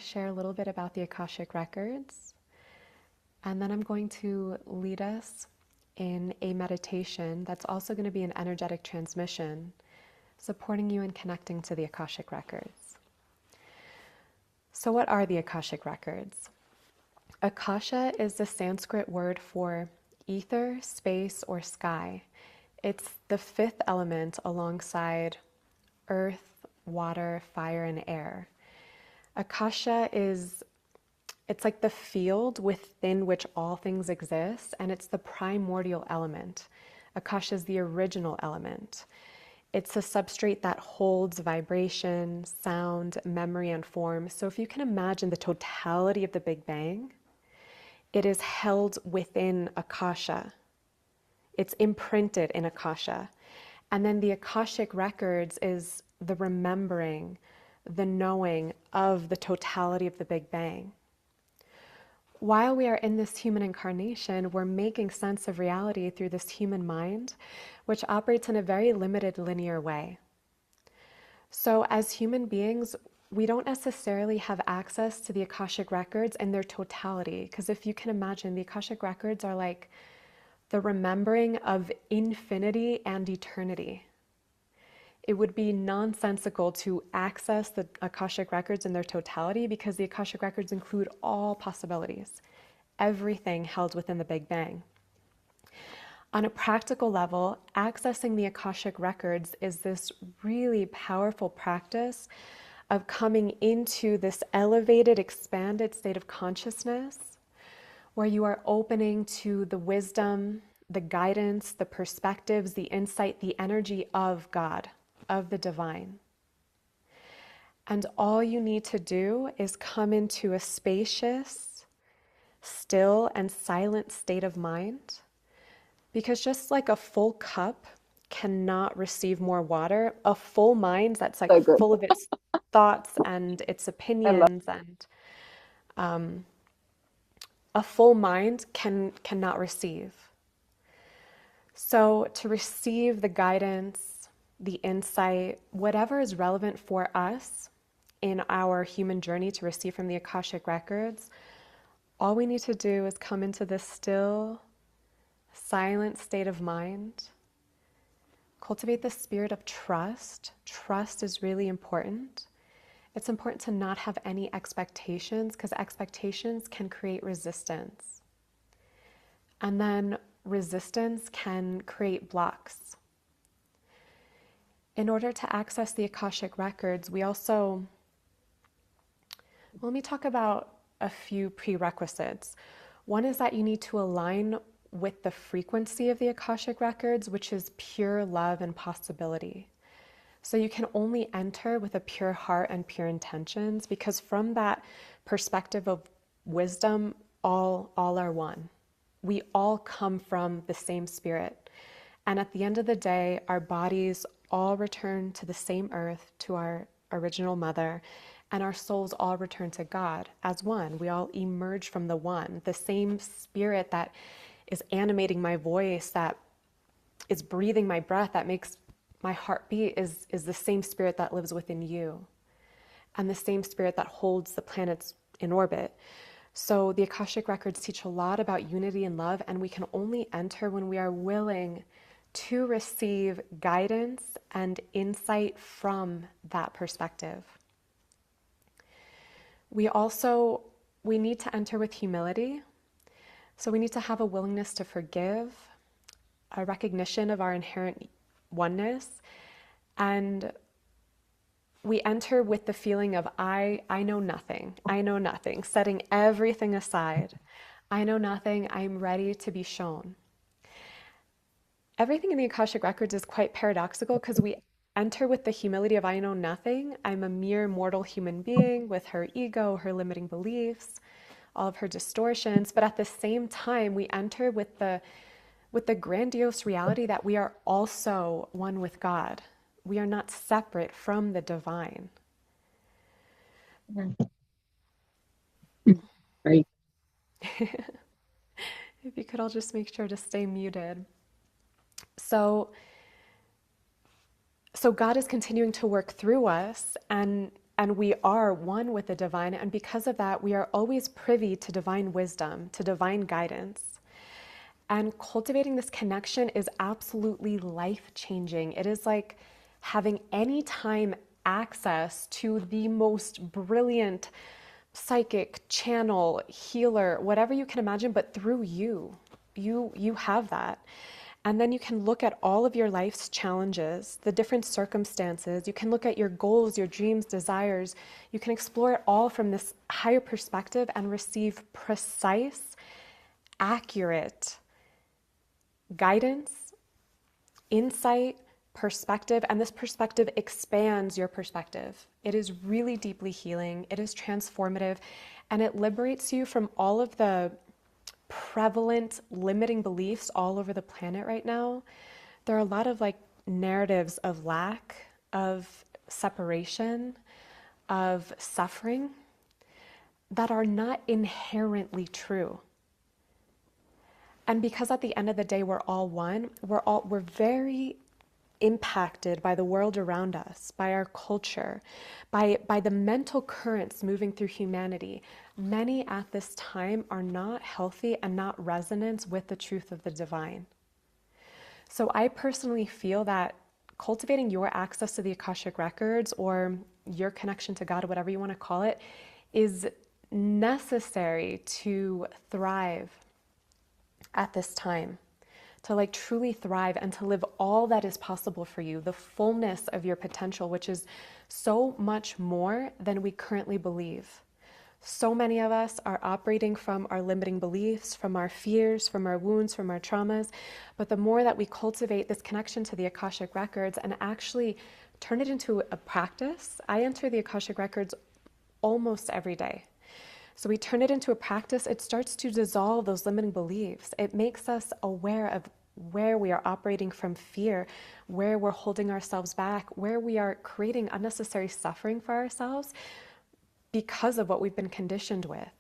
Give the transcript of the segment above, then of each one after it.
share a little bit about the Akashic Records, and then I'm going to lead us in a meditation that's also going to be an energetic transmission, supporting you in connecting to the Akashic Records. So what are the Akashic Records? Akasha is the Sanskrit word for ether, space, or sky. It's the fifth element alongside earth, water, fire, and air. Akasha it's like the field within which all things exist, and it's the primordial element. Akasha is the original element. It's a substrate that holds vibration, sound, memory, and form. So if you can imagine the totality of the Big Bang, it is held within Akasha. It's imprinted in Akasha. And then the Akashic Records is the remembering, the knowing of the totality of the Big Bang. While we are in this human incarnation, we're making sense of reality through this human mind, which operates in a very limited linear way. So as human beings, we don't necessarily have access to the Akashic Records in their totality, because if you can imagine, the Akashic Records are like the remembering of infinity and eternity. It would be nonsensical to access the Akashic Records in their totality because the Akashic Records include all possibilities, everything held within the Big Bang. On a practical level, accessing the Akashic Records is this really powerful practice of coming into this elevated, expanded state of consciousness where you are opening to the wisdom, the guidance, the perspectives, the insight, the energy of God, of the divine. And all you need to do is come into a spacious, still, and silent state of mind, because just like a full cup cannot receive more water, a full mind that's like So good. full of its thoughts and its I love. opinions and a full mind cannot receive. So to receive the guidance, the insight, whatever is relevant for us in our human journey to receive from the Akashic Records, all we need to do is come into this still, silent state of mind. Cultivate the spirit of trust. Trust is really important. It's important to not have any expectations because expectations can create resistance. And then resistance can create blocks. In order to access the Akashic Records, let me talk about a few prerequisites. One is that you need to align with the frequency of the Akashic Records, which is pure love and possibility. So you can only enter with a pure heart and pure intentions, because from that perspective of wisdom, all are one. We all come from the same spirit. And at the end of the day, our bodies all return to the same earth, to our original mother, and our souls all return to God as one. We all emerge from the one, the same spirit that is animating my voice, that is breathing my breath, that makes my heart beat is the same spirit that lives within you, and the same spirit that holds the planets in orbit. So the Akashic Records teach a lot about unity and love, and we can only enter when we are willing to receive guidance and insight from that perspective. We need to enter with humility. So we need to have a willingness to forgive, a recognition of our inherent oneness, and we enter with the feeling of I know nothing, setting everything aside. I know nothing, I'm ready to be shown. Everything in the Akashic Records is quite paradoxical because we enter with the humility of I know nothing. I'm a mere mortal human being with her ego, her limiting beliefs, all of her distortions, but at the same time we enter with the grandiose reality that we are also one with God. We are not separate from the divine. Right. If you could all just make sure to stay muted. So God is continuing to work through us, and and we are one with the divine. And because of that, we are always privy to divine wisdom, to divine guidance. And cultivating this connection is absolutely life-changing. It is like having anytime access to the most brilliant psychic channel, healer, whatever you can imagine, but through you. You have that. And then you can look at all of your life's challenges, the different circumstances. You can look at your goals, your dreams, desires. You can explore it all from this higher perspective and receive precise, accurate guidance, insight, perspective, and this perspective expands your perspective. It is really deeply healing, it is transformative, and it liberates you from all of the prevalent limiting beliefs all over the planet right now. There are a lot of like narratives of lack, of separation, of suffering that are not inherently true. And because at the end of the day, we're all one, we're very impacted by the world around us, by our culture, by the mental currents moving through humanity. Many at this time are not healthy and not resonant with the truth of the divine. So I personally feel that cultivating your access to the Akashic Records or your connection to God, whatever you want to call it, is necessary to thrive at this time, to like truly thrive and to live all that is possible for you, the fullness of your potential, which is so much more than we currently believe. So many of us are operating from our limiting beliefs, from our fears, from our wounds, from our traumas. But the more that we cultivate this connection to the Akashic Records and actually turn it into a practice, I enter the Akashic Records almost every day. So we turn it into a practice, it starts to dissolve those limiting beliefs. It makes us aware of where we are operating from fear, where we're holding ourselves back, where we are creating unnecessary suffering for ourselves because of what we've been conditioned with.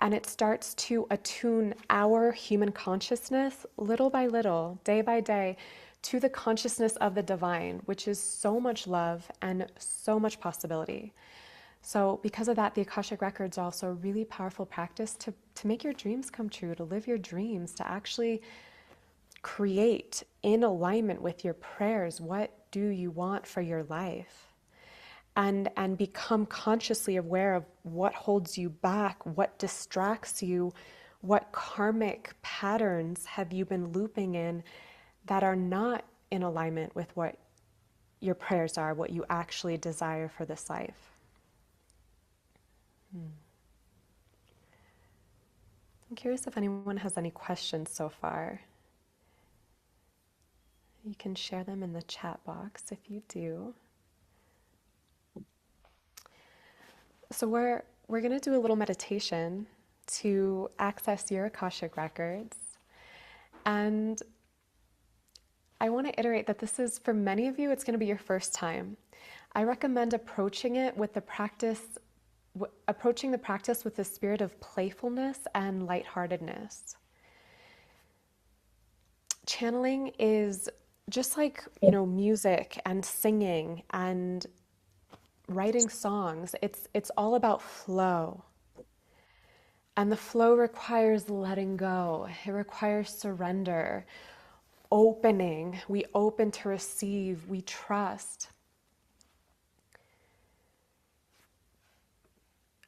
And it starts to attune our human consciousness little by little, day by day, to the consciousness of the divine, which is so much love and so much possibility. So because of that, the Akashic Records are also a really powerful practice to make your dreams come true, to live your dreams, to actually create in alignment with your prayers. What do you want for your life? And become consciously aware of what holds you back, what distracts you, what karmic patterns have you been looping in that are not in alignment with what your prayers are, what you actually desire for this life. I'm curious if anyone has any questions so far. You can share them in the chat box if you do. So we're going to do a little meditation to access your Akashic Records. And I want to iterate that this is, for many of you, it's going to be your first time. I recommend approaching it with the practice with the spirit of playfulness and lightheartedness. Channeling is just like, music and singing and writing songs. It's all about flow. And the flow requires letting go. It requires surrender, opening. We open to receive, we trust.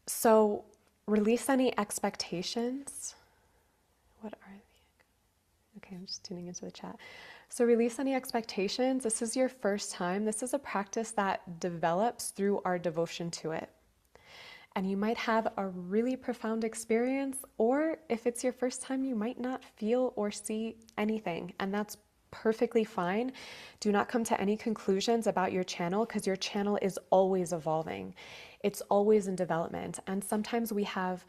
So release any expectations. What are they? Okay, I'm just tuning into the chat. So release any expectations. This is your first time. This is a practice that develops through our devotion to it. And you might have a really profound experience, or if it's your first time, you might not feel or see anything, and that's perfectly fine. Do not come to any conclusions about your channel, because your channel is always evolving. It's always in development. And sometimes we have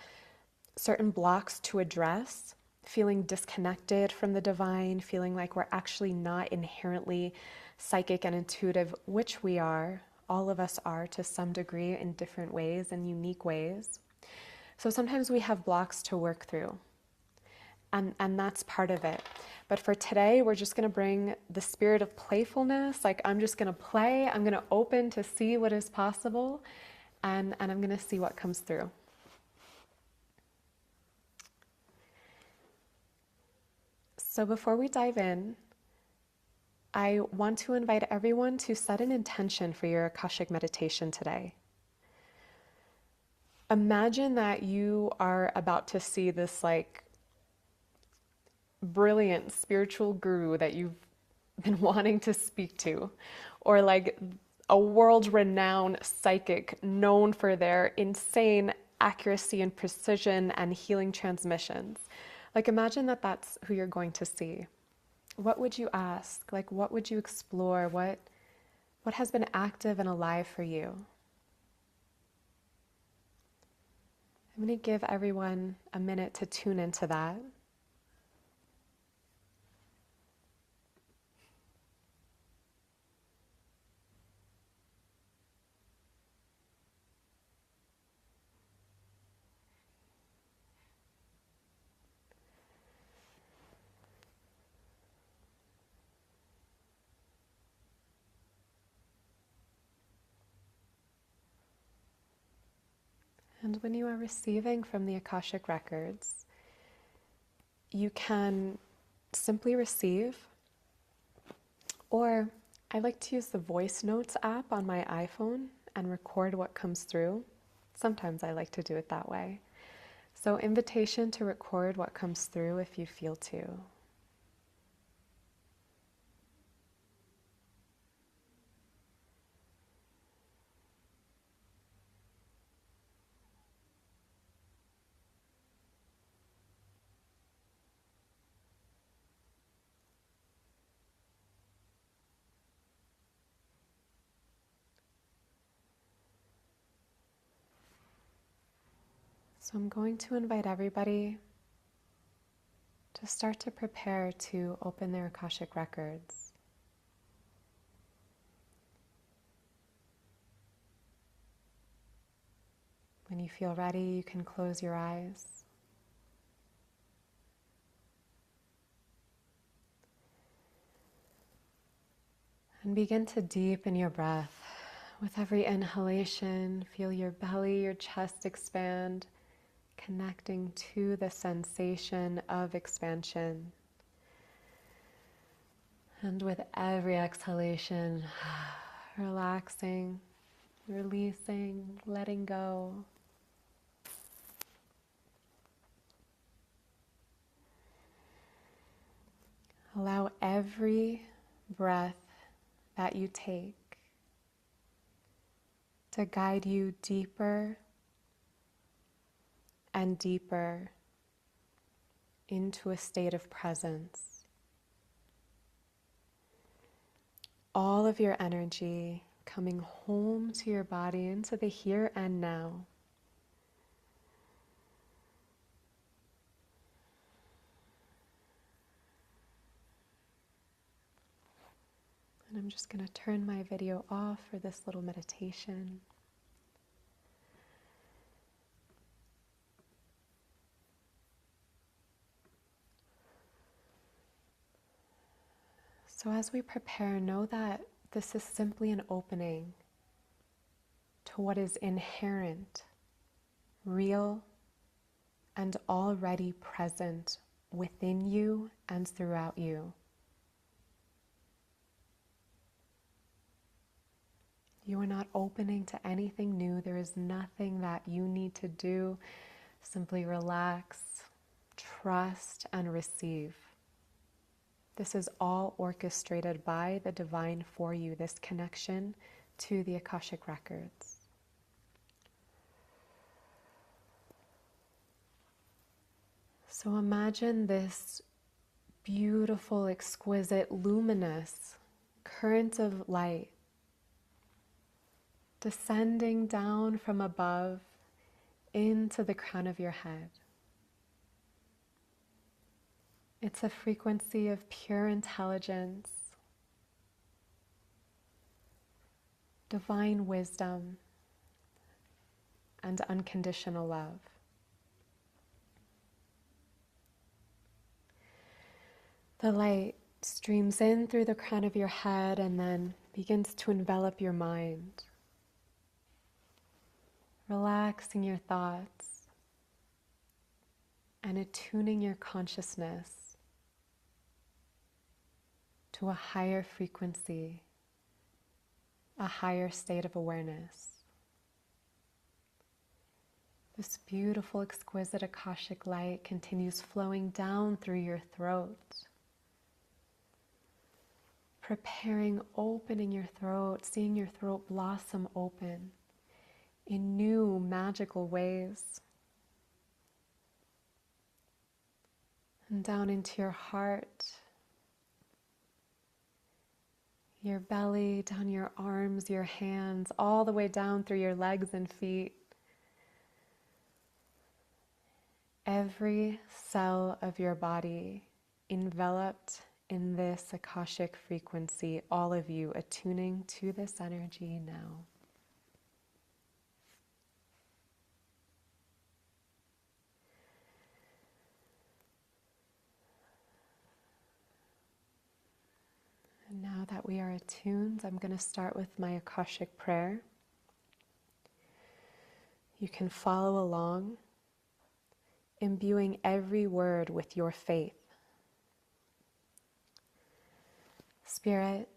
certain blocks to address, feeling disconnected from the divine, feeling like we're actually not inherently psychic and intuitive, which we are. All of us are to some degree in different ways and unique ways. So sometimes we have blocks to work through. and that's part of it. But for today, we're just going to bring the spirit of playfulness. Like, I'm just going to play. I'm going to open to see what is possible, and I'm going to see what comes through. So before we dive in, I want to invite everyone to set an intention for your Akashic meditation today. Imagine that you are about to see this like brilliant spiritual guru that you've been wanting to speak to, or like a world-renowned psychic known for their insane accuracy and precision and healing transmissions. Like, imagine that that's who you're going to see. What would you ask? Like, what would you explore? What has been active and alive for you? I'm going to give everyone a minute to tune into that. And when you are receiving from the Akashic Records, you can simply receive, or I like to use the voice notes app on my iPhone and record what comes through. Sometimes I like to do it that way. So, invitation to record what comes through if you feel to. So I'm going to invite everybody to start to prepare to open their Akashic Records. When you feel ready, you can close your eyes. And begin to deepen your breath. With every inhalation, feel your belly, your chest expand, connecting to the sensation of expansion. And with every exhalation, relaxing, releasing, letting go. Allow every breath that you take to guide you deeper and deeper into a state of presence. All of your energy coming home to your body, into the here and now. And I'm just going to turn my video off for this little meditation. So as we prepare, know that this is simply an opening to what is inherent, real, and already present within you and throughout you. You are not opening to anything new. There is nothing that you need to do. Simply relax, trust, and receive. This is all orchestrated by the divine for you, this connection to the Akashic Records. So imagine this beautiful, exquisite, luminous current of light descending down from above into the crown of your head. It's a frequency of pure intelligence, divine wisdom, and unconditional love. The light streams in through the crown of your head and then begins to envelop your mind, relaxing your thoughts and attuning your consciousness to a higher frequency, a higher state of awareness. This beautiful, exquisite Akashic light continues flowing down through your throat, preparing, opening your throat, seeing your throat blossom open in new magical ways. And down into your heart, your belly, down your arms, your hands, all the way down through your legs and feet. Every cell of your body enveloped in this Akashic frequency, all of you attuning to this energy now. And now that we are attuned, I'm going to start with my Akashic prayer. You can follow along, imbuing every word with your faith. Spirit,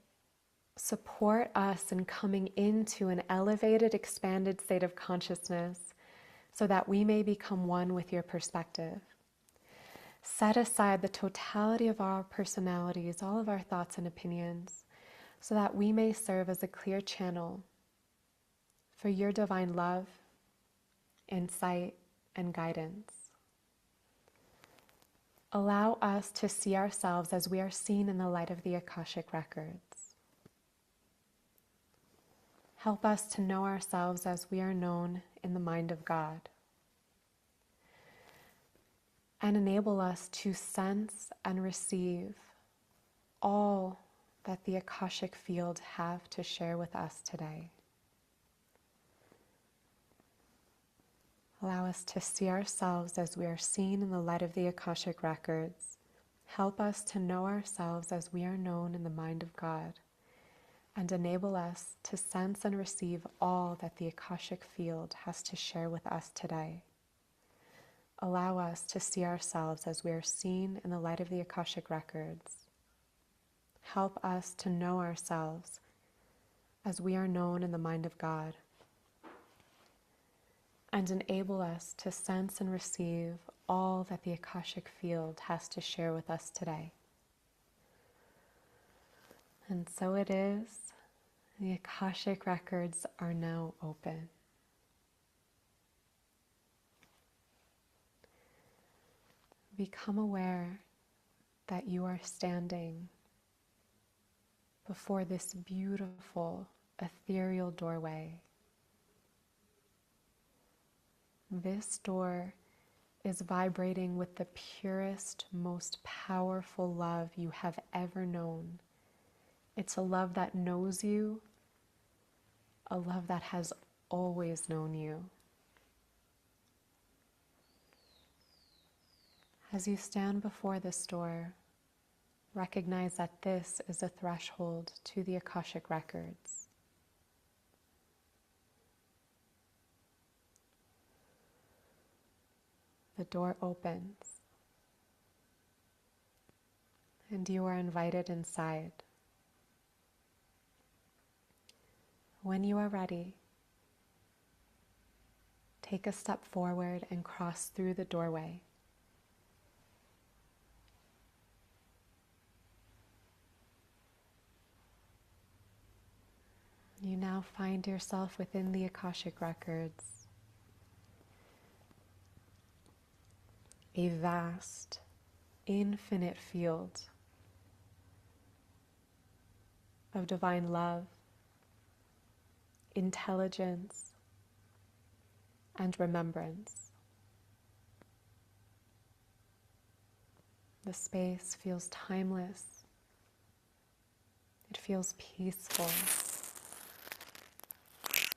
support us in coming into an elevated, expanded state of consciousness so that we may become one with your perspective. Set aside the totality of our personalities, all of our thoughts and opinions, so that we may serve as a clear channel for your divine love, insight, and guidance. Allow us to see ourselves as we are seen in the light of the Akashic Records. Help us to know ourselves as we are known in the mind of God. And enable us to sense and receive all that the Akashic field have to share with us today. Allow us to see ourselves as we are seen in the light of the Akashic Records. Help us to know ourselves as we are known in the mind of God. And enable us to sense and receive all that the Akashic field has to share with us today. Allow us to see ourselves as we are seen in the light of the Akashic Records. Help us to know ourselves as we are known in the mind of God. And enable us to sense and receive all that the Akashic field has to share with us today. And so it is. The Akashic Records are now open. Become aware that you are standing before this beautiful, ethereal doorway. This door is vibrating with the purest, most powerful love you have ever known. It's a love that knows you, a love that has always known you. As you stand before this door, recognize that this is a threshold to the Akashic Records. The door opens, and you are invited inside. When you are ready, take a step forward and cross through the doorway. You now find yourself within the Akashic Records. A vast, infinite field of divine love, intelligence, and remembrance. The space feels timeless. It feels peaceful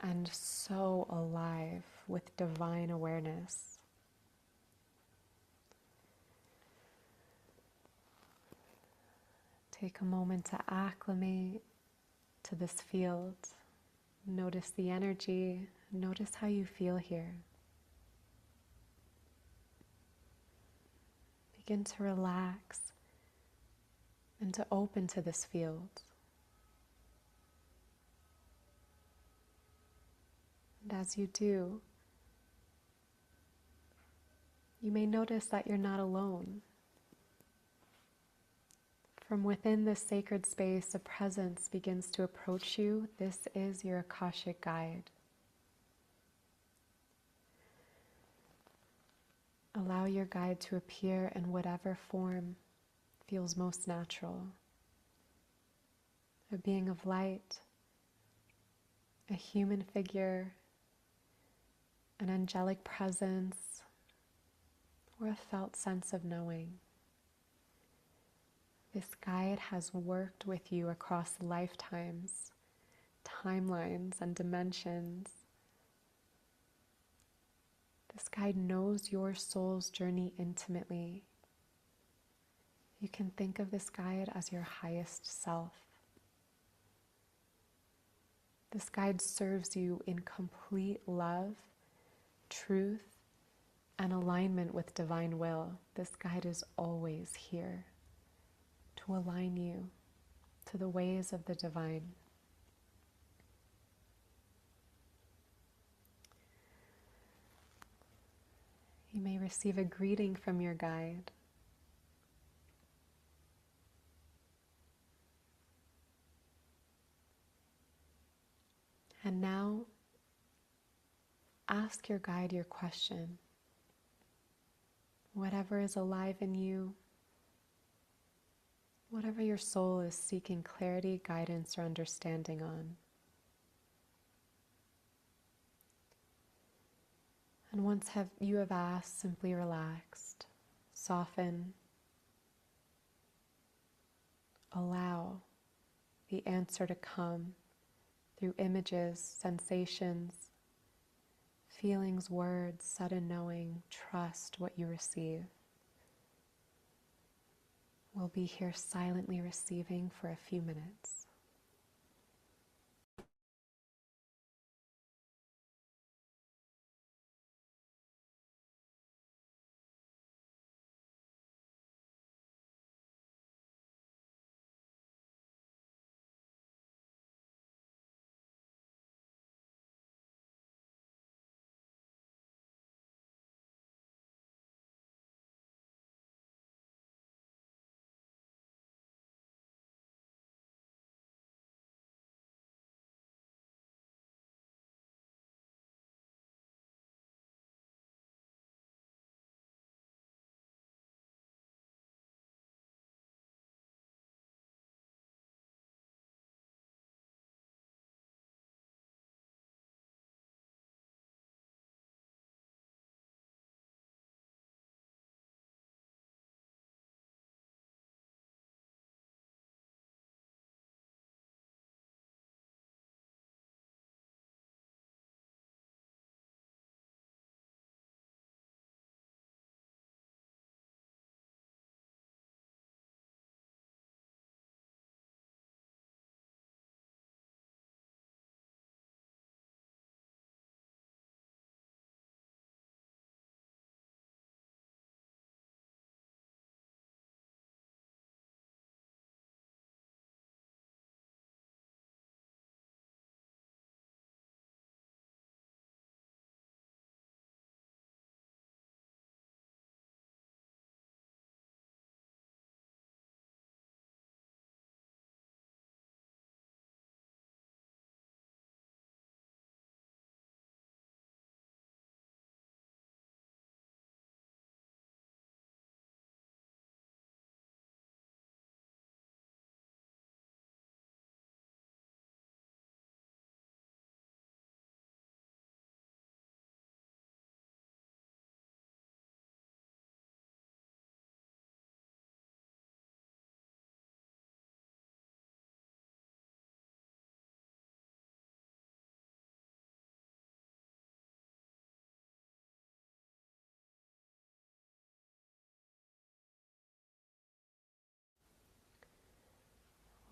and so alive with divine awareness. Take a moment to acclimate to this field. Notice the energy. Notice how you feel here. Begin to relax and to open to this field. And as you do, you may notice that you're not alone. From within this sacred space, a presence begins to approach you. This is your Akashic guide. Allow your guide to appear in whatever form feels most natural. A being of light, a human figure, an angelic presence, or a felt sense of knowing. This guide has worked with you across lifetimes, timelines, and dimensions. This guide knows your soul's journey intimately. You can think of this guide as your highest self. This guide serves you in complete love, truth, and alignment with divine will. This guide is always here to align you to the ways of the divine. You may receive a greeting from your guide. And now, ask your guide your question. Whatever is alive in you, whatever your soul is seeking clarity, guidance, or understanding on. And once you have asked, simply relaxed, soften, allow the answer to come through images, sensations, feelings, words, sudden knowing. Trust what you receive. We'll be here silently receiving for a few minutes.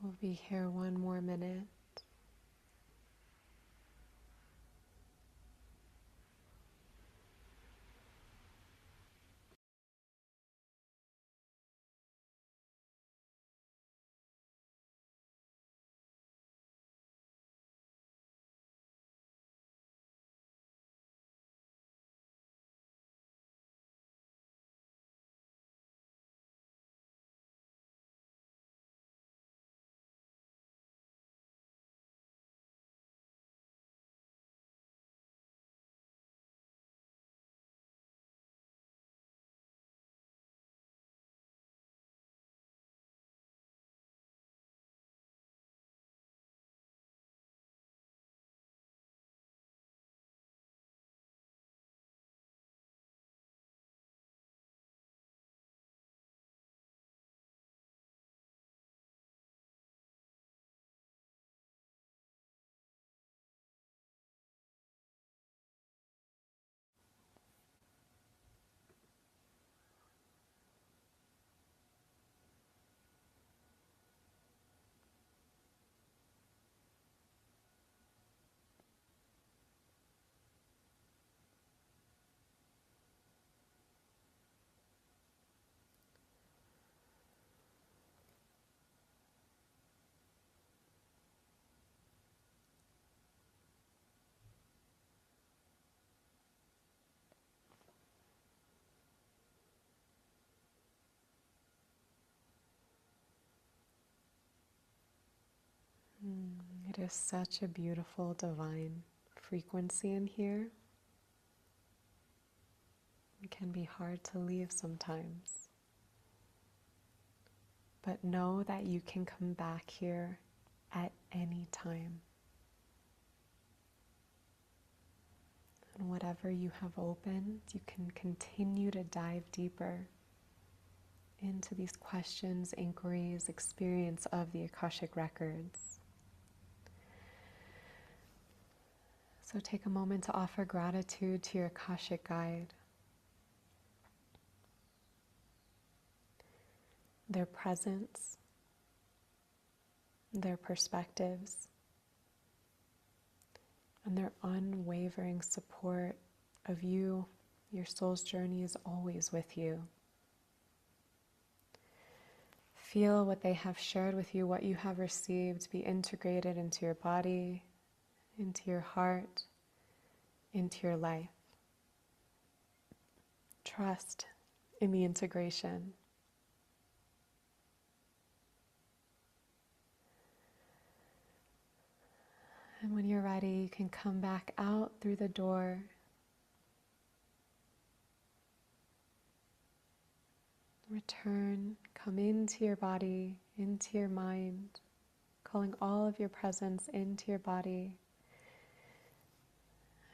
We'll be here one more minute. It is such a beautiful divine frequency in here. It can be hard to leave sometimes. But know that you can come back here at any time. And whatever you have opened, you can continue to dive deeper into these questions, inquiries, experience of the Akashic Records. So take a moment to offer gratitude to your Akashic guide. Their presence, their perspectives, and their unwavering support of you. Your soul's journey is always with you. Feel what they have shared with you, what you have received, be integrated into your body, into your heart, into your life. Trust in the integration. And when you're ready, you can come back out through the door. Return, come into your body, into your mind, calling all of your presence into your body.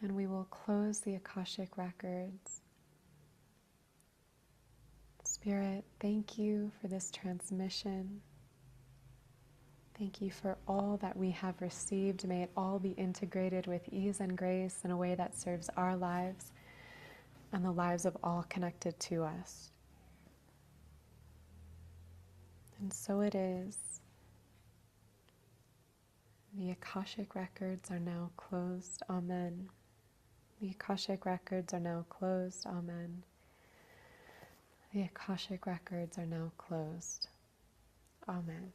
And we will close the Akashic Records. Spirit, thank you for this transmission. Thank you for all that we have received. May it all be integrated with ease and grace in a way that serves our lives and the lives of all connected to us. And so it is. The Akashic Records are now closed. Amen. The Akashic Records are now closed. Amen. The Akashic Records are now closed. Amen.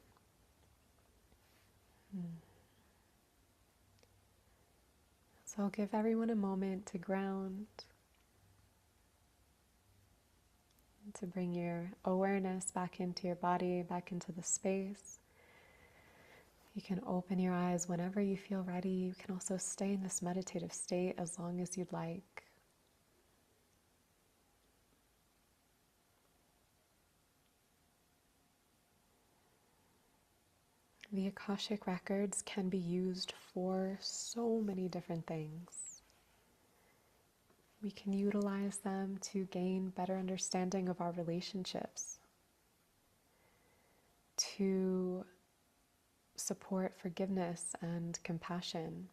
So I'll give everyone a moment to ground, to bring your awareness back into your body, back into the space. You can open your eyes whenever you feel ready. You can also stay in this meditative state as long as you'd like. The Akashic Records can be used for so many different things. We can utilize them to gain better understanding of our relationships, to support forgiveness and compassion,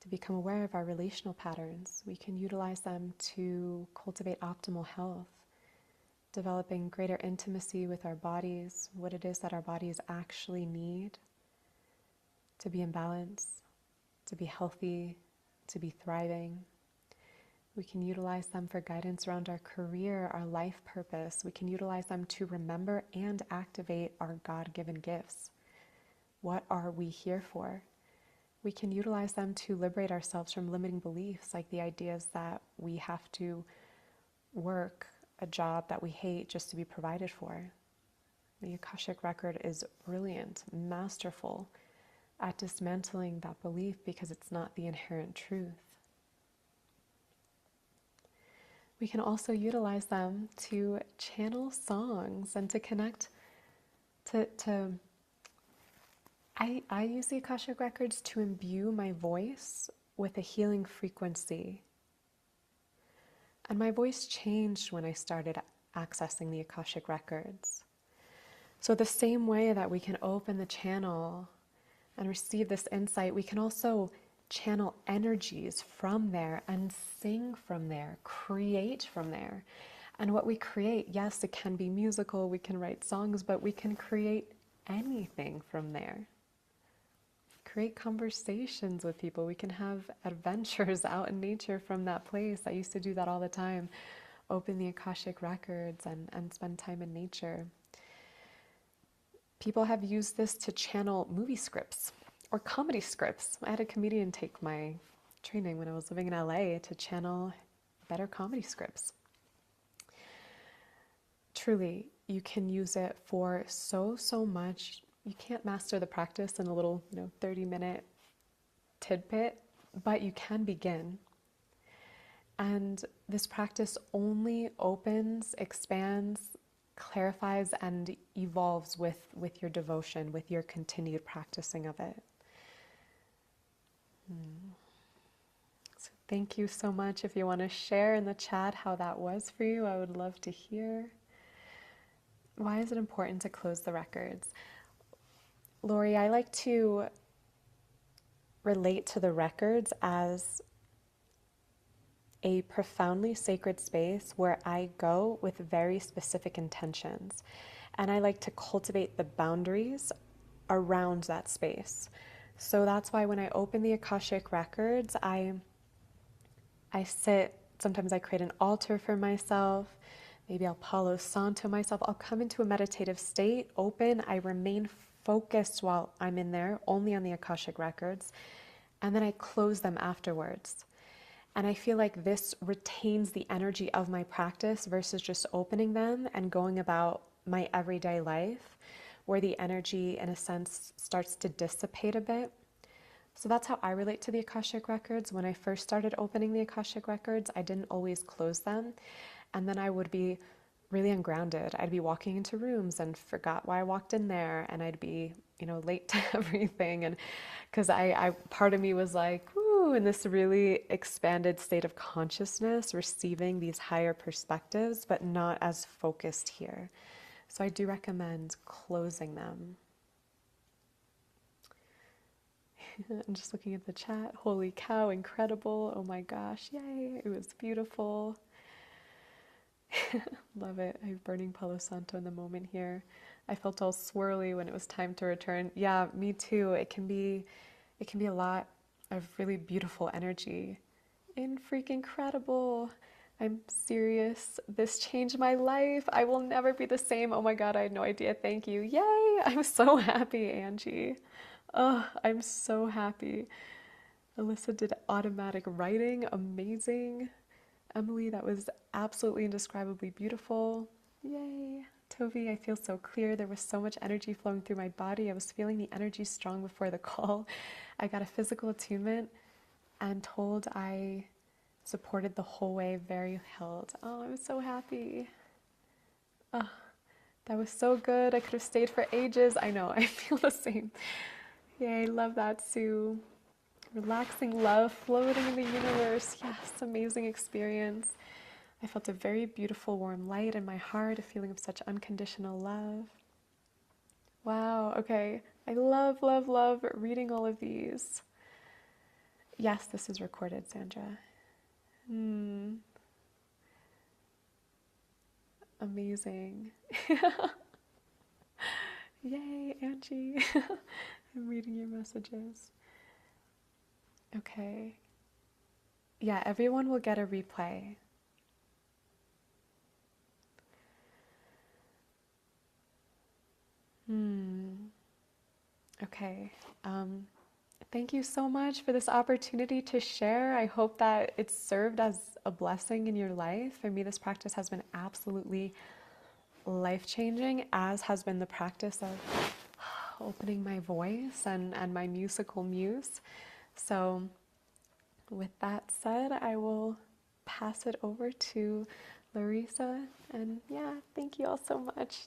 to become aware of our relational patterns. We can utilize them to cultivate optimal health, developing greater intimacy with our bodies, what it is that our bodies actually need to be in balance, to be healthy, to be thriving. We can utilize them for guidance around our career, our life purpose. We can utilize them to remember and activate our God-given gifts. What are we here for? We can utilize them to liberate ourselves from limiting beliefs, like the ideas that we have to work a job that we hate just to be provided for. The Akashic Record is brilliant, masterful at dismantling that belief because it's not the inherent truth. We can also utilize them to channel songs and to connect I use the Akashic Records to imbue my voice with a healing frequency. And my voice changed when I started accessing the Akashic Records. So the same way that we can open the channel and receive this insight, we can also channel energies from there and sing from there, create from there. And what we create, yes, it can be musical, we can write songs, but we can create anything from there. Create conversations with people. We can have adventures out in nature from that place. I used to do that all the time. Open the Akashic Records and spend time in nature. People have used this to channel movie scripts or comedy scripts. I had a comedian take my training when I was living in LA to channel better comedy scripts. Truly, you can use it for so much. You can't master the practice in a little, 30-minute tidbit, but you can begin. And this practice only opens, expands, clarifies, and evolves with your devotion, with your continued practicing of it. So thank you so much. If you want to share in the chat how that was for you, I would love to hear. Why is it important to close the records? Lori, I like to relate to the records as a profoundly sacred space where I go with very specific intentions. And I like to cultivate the boundaries around that space. So that's why when I open the Akashic Records, I sit, sometimes I create an altar for myself. Maybe I'll Palo Santo myself. I'll come into a meditative state, open. I remain focused while I'm in there, only on the Akashic Records. And then I close them afterwards. And I feel like this retains the energy of my practice versus just opening them and going about my everyday life, where the energy, in a sense, starts to dissipate a bit. So that's how I relate to the Akashic Records. When I first started opening the Akashic Records, I didn't always close them. And then I would be really ungrounded. I'd be walking into rooms and forgot why I walked in there, and I'd be, late to everything. And because I part of me was like, woo, in this really expanded state of consciousness, receiving these higher perspectives, but not as focused here. So I do recommend closing them. I'm just looking at the chat. Holy cow, incredible. Oh my gosh, yay, it was beautiful. Love it. I'm burning Palo Santo in the moment here. I felt all swirly when it was time to return. Yeah, me too. It can be a lot of really beautiful energy. Freaking incredible. I'm serious. This changed my life. I will never be the same. Oh my God, I had no idea. Thank you. Yay. I'm so happy, Angie. Oh, I'm so happy. Alyssa did automatic writing. Amazing. Emily, that was absolutely indescribably beautiful. Yay. Tovi, I feel so clear. There was so much energy flowing through my body. I was feeling the energy strong before the call. I got a physical attunement and told I supported the whole way, very held. Oh, I'm so happy. Oh, that was so good. I could have stayed for ages. I know, I feel the same. Yay, love that, Sue. Relaxing love floating in the universe. Yes, amazing experience. I felt a very beautiful warm light in my heart, a feeling of such unconditional love. Wow, okay. I love reading all of these. Yes, this is recorded, Sandra. Amazing. Yay, Angie. I'm reading your messages. Okay. Yeah, everyone will get a replay. Okay. Thank you so much for this opportunity to share. I hope that it's served as a blessing in your life. For me, this practice has been absolutely life-changing, as has been the practice of opening my voice and my musical muse. So with that said, I will pass it over to Larissa. And yeah, thank you all so much.